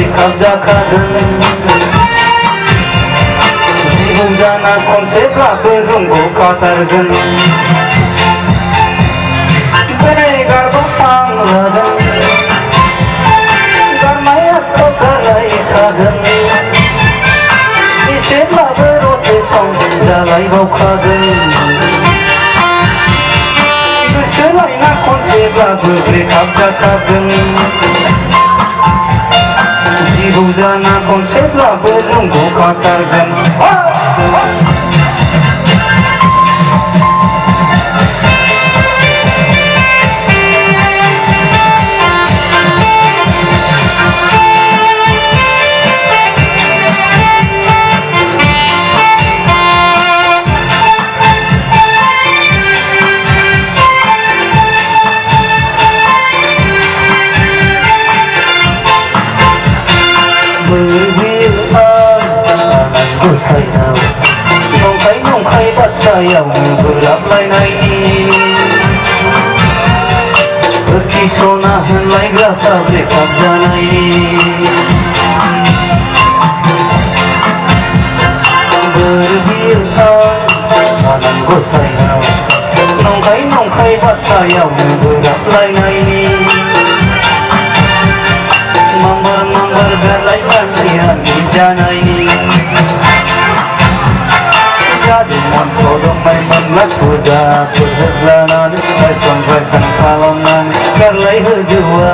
breakup जाखागोन जिबौ जाना खनसेब्लाबो रुमखौ खाथारगोन बेगारखौ आं लागोन गारनायाखौ गारलायखागोन एसेब्लाबो रटेसन जालायबावखागोन गोसोलायना खनसेब्लाबो ब्रेकआप जाखागोन जिबौ जाना खनसेब्लाबो रुमखौ खाथारगोन गोसायाव नंखाय बाथ्रायावनो बोराबलायनायनि किसना होनलायग्राफ्रा ब्रेकआप जानायनि बोर बियो आनान गसाइनाव नंखाय बाथ्रायावनो बोराबलायनायनि मांबार गारलायनानै जानायनि जादोंमोन सदंबायमोनब्ला फुजाफोर होलानानै रायसन खालामनानै गारलायहोगौआ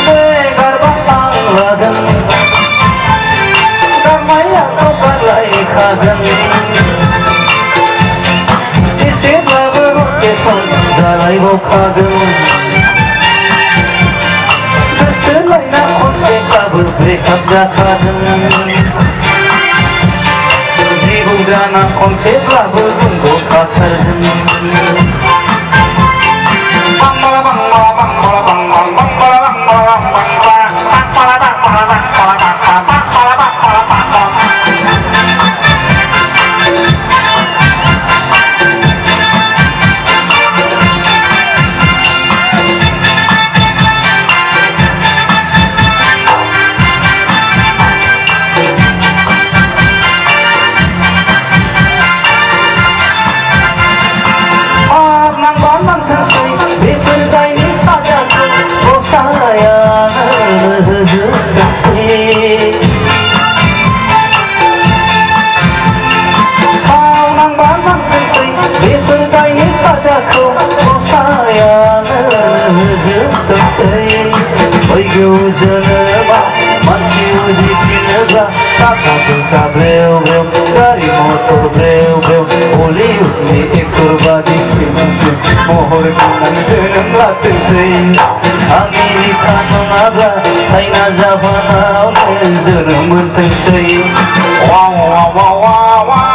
बेगारबा आं लागोन गारनायाखौ गारलायखागोन एसेब्लाबो रटेसन जालायबावखागोन गोसोलायना खनसेब्लाबो ब्रेकआप जाखागोन जिबौ जाना खनसेब्लाबो रुमखौ खाथारगोन साजाखौ गसायानो होजोबथोंसै फैगौ जोनोमा मानसि उजिफिनोब्ला थाखा फैसा ब्रेव ब्रेव गारि मटर ब्रेव ब्रेव बलिउडनि एक्टर बादि स्लिम महर गोनां जोनोम लाथोंसै आमेरिका नङाब्ला चाइना जापानावनो जोनोम मोनथोंसै वा वा वा वा वा